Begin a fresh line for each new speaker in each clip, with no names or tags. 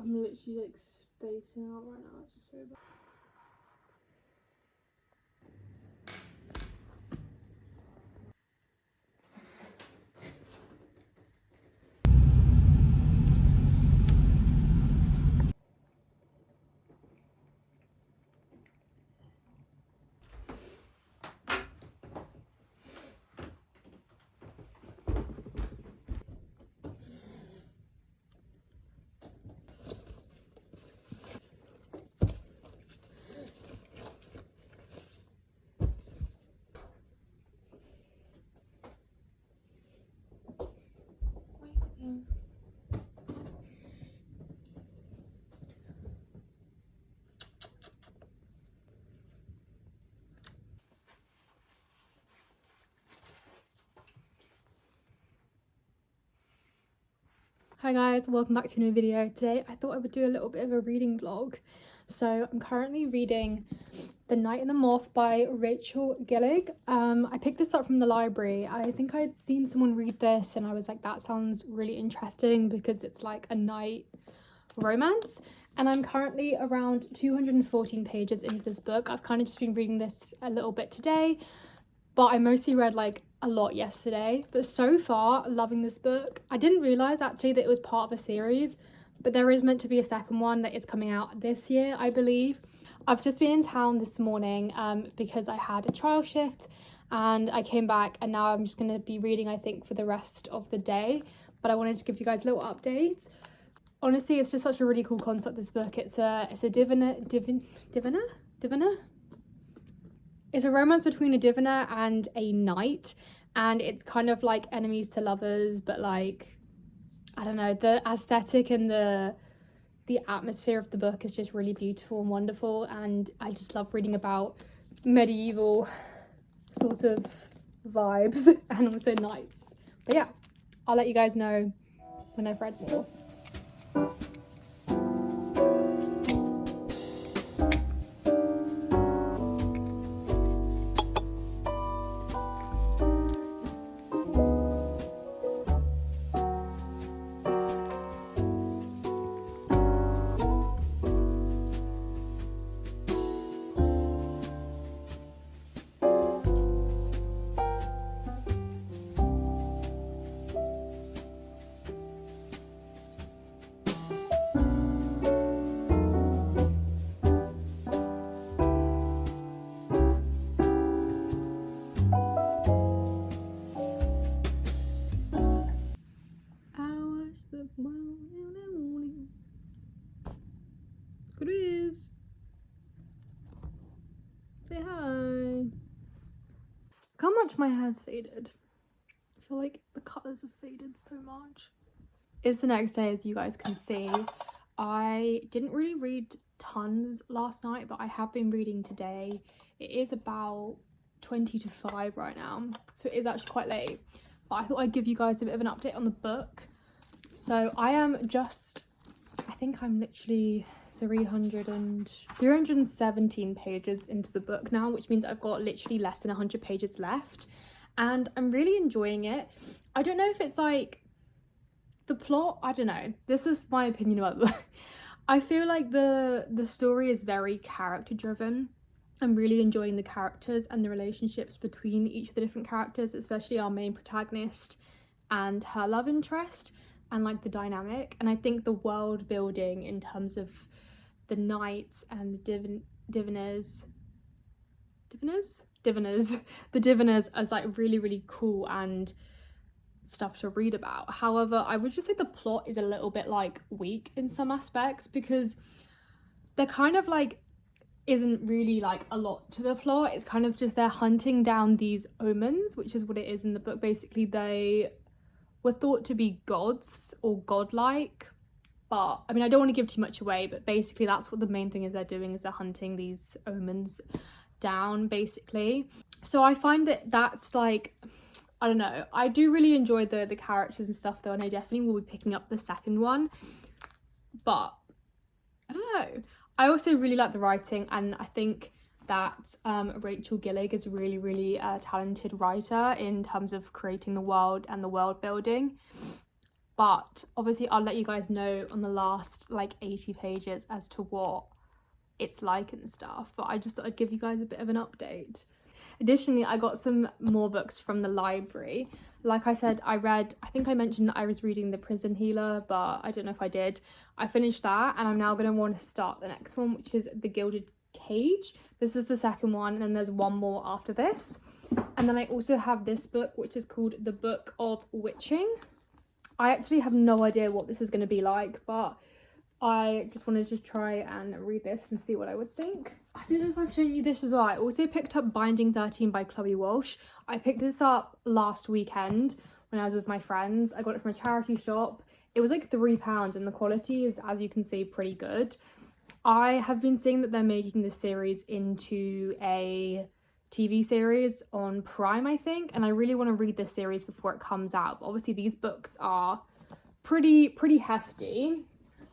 I'm literally like spacing out right now, it's so bad. Hi guys, welcome back to a new video. Today I thought I would do a little bit of a reading vlog. So I'm currently reading The Night and the Moth by Rachel Gillig. I picked this up from the library. I think I had seen someone read this and I was like, that sounds really interesting because it's like a night romance. And I'm currently around 214 pages into this book. I've kind of just been reading this a little bit today, but I mostly read like a lot yesterday. But so far, loving this book. I didn't realise actually that it was part of a series, but there is meant to be a second one that is coming out this year, I believe. I've just been in town this morning because I had a trial shift and I came back, and now I'm just going to be reading, I think, for the rest of the day. But I wanted to give you guys little updates. Honestly, it's just such a really cool concept, this book. It's a diviner? It's a romance between a diviner and a knight, and it's kind of like enemies to lovers, but like, I don't know, the aesthetic and the atmosphere of the book is just really beautiful and wonderful, and I just love reading about medieval sort of vibes and also knights. But yeah, I'll let you guys know when I've read more. Good is. Say hi. Look how much my hair's faded. I feel like the colours have faded so much. It's the next day, as you guys can see. I didn't really read tons last night, but I have been reading today. It is about 20 to 5 right now, so it is actually quite late. But I thought I'd give you guys a bit of an update on the book. So I am just, I think I'm literally 317 pages into the book now, which means I've got literally less than 100 pages left, and I'm really enjoying it. I don't know if it's like the plot, I don't know, this is my opinion about the book. I feel like the story is very character driven. I'm really enjoying the characters and the relationships between each of the different characters, especially our main protagonist and her love interest, and like the dynamic. And I think the world building in terms of the knights and the diviners is like really cool and stuff to read about. However, I would just say the plot is a little bit like weak in some aspects, because they're kind of like isn't really like a lot to the plot. It's kind of just they're hunting down these omens, which is what it is in the book. Basically, they were thought to be gods or godlike, but I mean, I don't want to give too much away, but basically that's what the main thing is they're doing, is they're hunting these omens down basically. So I find that that's like, I don't know, I do really enjoy the characters and stuff though, and I definitely will be picking up the second one, but I don't know. I also really like the writing, and I think that Rachel Gillig is a really talented writer in terms of creating the world and the world building. but obviously I'll let you guys know on the last like 80 pages as to what it's like and stuff, but I just thought I'd give you guys a bit of an update. Additionally, I got some more books from the library. Like I said, I think I mentioned that I was reading The Prison Healer, but I don't know if I did. I finished that and I'm now going to want to start the next one, which is The Gilded Cage. This is the second one, and then there's one more after this. And then I also have this book, which is called The Book of Witching. I actually have no idea what this is going to be like, but I just wanted to try and read this and see what I would think. I don't know if I've shown you this as well. I also picked up Binding 13 by Chloe Walsh. I picked this up last weekend when I was with my friends. I got it from a charity shop. It was like £3 and the quality is, as you can see, pretty good. I have been seeing that they're making this series into a TV series on Prime, I think, and I really want to read this series before it comes out. But obviously these books are pretty hefty.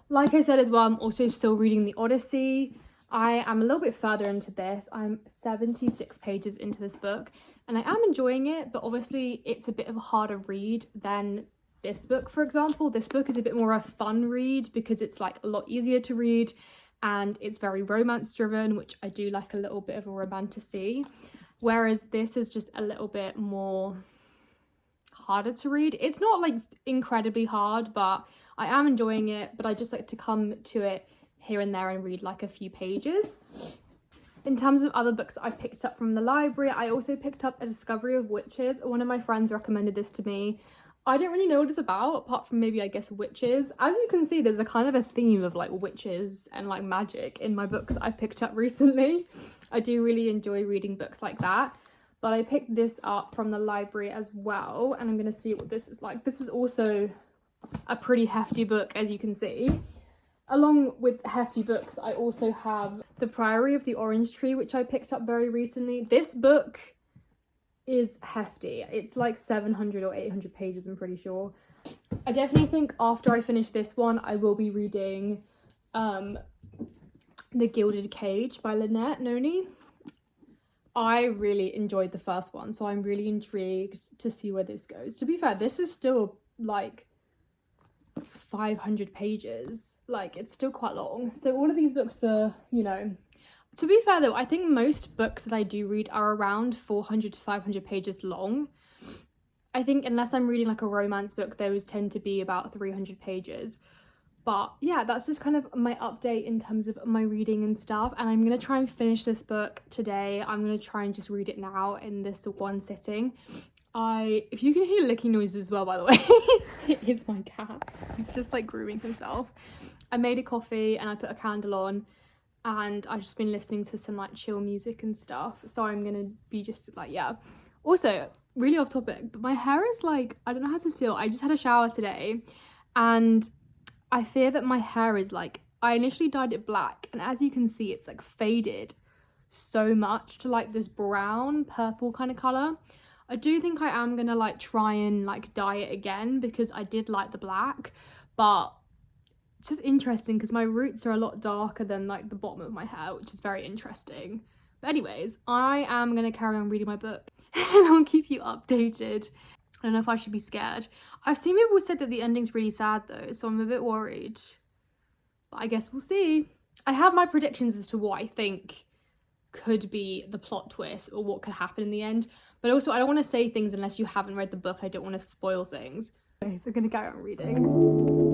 Like I said as well, I'm also still reading The Odyssey. I am a little bit further into this. I'm 76 pages into this book and I am enjoying it, but obviously it's a bit of a harder read than this book, for example. This book is a bit more a fun read because it's like a lot easier to read and it's very romance driven, which I do like a little bit of a romantasy. Whereas this is just a little bit more harder to read. It's not like incredibly hard, but I am enjoying it, but I just like to come to it here and there and read like a few pages. In terms of other books I picked up from the library, I also picked up A Discovery of Witches. One of my friends recommended this to me. I don't really know what it's about, apart from maybe, I guess, witches. As you can see, there's a kind of a theme of like witches and like magic in my books I've picked up recently. I do really enjoy reading books like that. But I picked this up from the library as well, and I'm going to see what this is like. This is also a pretty hefty book, as you can see. Along with hefty books, I also have The Priory of the Orange Tree, which I picked up very recently. This book is hefty. It's like 700 or 800 pages, I'm pretty sure. I definitely think after I finish this one, I will be reading The Gilded Cage by Lynette Noni. I really enjoyed the first one, so I'm really intrigued to see where this goes. To be fair, this is still like 500 pages. Like, it's still quite long. So all of these books are, you know... To be fair though, I think most books that I do read are around 400 to 500 pages long. I think unless I'm reading like a romance book, those tend to be about 300 pages. But yeah, that's just kind of my update in terms of my reading and stuff. And I'm going to try and finish this book today. I'm going to try and just read it now in this one sitting. If you can hear licking noises as well, by the way, it is my cat. He's just like grooming himself. I made a coffee and I put a candle on. And I've just been listening to some like chill music and stuff, so I'm gonna be just like, yeah. Also, really off topic, but my hair is like, I don't know how to feel. I just had a shower today and I fear that my hair is like, I initially dyed it black, and as you can see, it's like faded so much to like this brown purple kind of color. I do think I am gonna like try and like dye it again because I did like the black, but it's just interesting because my roots are a lot darker than like the bottom of my hair, which is very interesting. But anyways, I am going to carry on reading my book and I'll keep you updated. I don't know if I should be scared. I've seen people said that the ending's really sad though, so I'm a bit worried. But I guess we'll see. I have my predictions as to what I think could be the plot twist or what could happen in the end. But also, I don't want to say things unless you haven't read the book. I don't want to spoil things. Okay, so I'm going to carry on reading.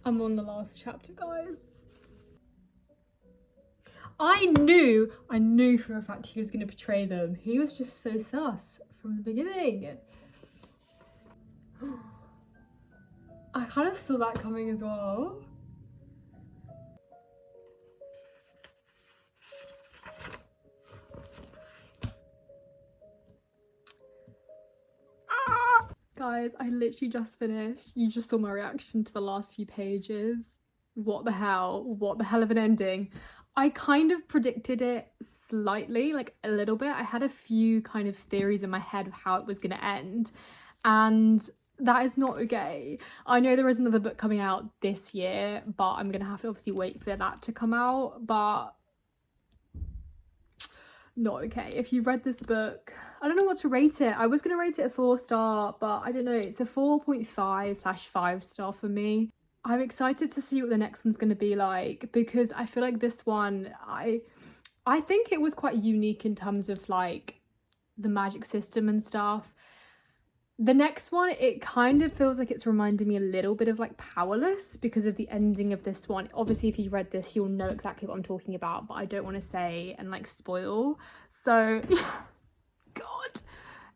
I'm on the last chapter, guys. I knew for a fact he was going to betray them. He was just so sus from the beginning. I kind of saw that coming as well. Guys, I literally just finished. You just saw my reaction to the last few pages. what the hell of an ending. I kind of predicted it slightly, like a little bit. I had a few kind of theories in my head of how it was going to end, and that is not okay. I know there is another book coming out this year, but I'm gonna have to obviously wait for that to come out, but not okay. If you've read this book, I don't know what to rate it. I was gonna rate it a 4-star, but I don't know, it's a 4.5/5-star for me. I'm excited to see what the next one's gonna be like, because I feel like this one, I think it was quite unique in terms of like the magic system and stuff. The next one, it kind of feels like it's reminding me a little bit of like Powerless because of the ending of this one. Obviously, if you read this, you'll know exactly what I'm talking about, but I don't want to say and like spoil. So, God.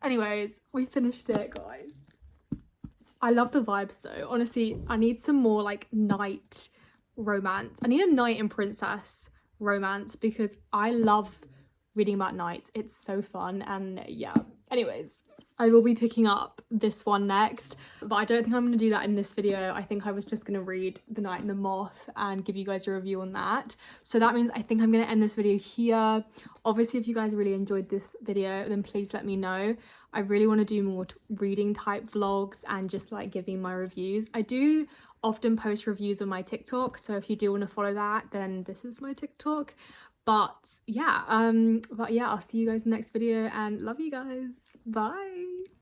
Anyways, we finished it, guys. I love the vibes though. Honestly, I need some more like knight romance. I need a knight and princess romance because I love reading about knights. It's so fun, and yeah. Anyways, I will be picking up this one next, but I don't think I'm going to do that in this video. I think I was just going to read The Knight and the Moth and give you guys a review on that. So that means I think I'm going to end this video here. Obviously, if you guys really enjoyed this video, then please let me know. I really want to do more reading type vlogs and just like giving my reviews. I do often post reviews on my TikTok, so if you do want to follow that, then this is my TikTok. But yeah, I'll see you guys in the next video and love you guys. Bye.